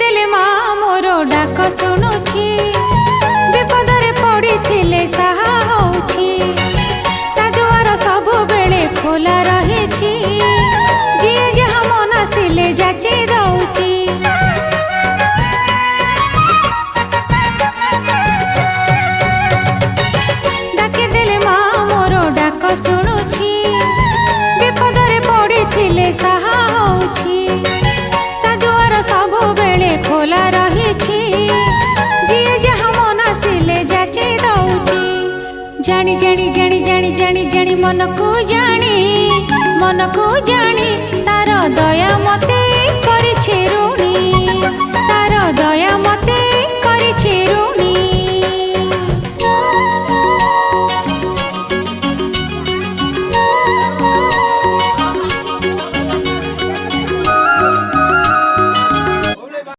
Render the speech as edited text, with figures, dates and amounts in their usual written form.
देले माँ मोर डाक शुणुछि विपदरे पड़िथिले साहा होछि ता दुआर सबु बेले खोला रहिछि जिए जहाँ मन आसिले जाचे दउछि डाके देले माँ मोर डाक शुणुछि विपदरे पड़िथिले साहा होछि ता दुआर सबु बेले खोला रहिछि जिए जहाँ मन आसिले जाचे दउछि जानी जानी जानी जानी जानी जानी मन को जानी तार दया मते करिछे ऋणी।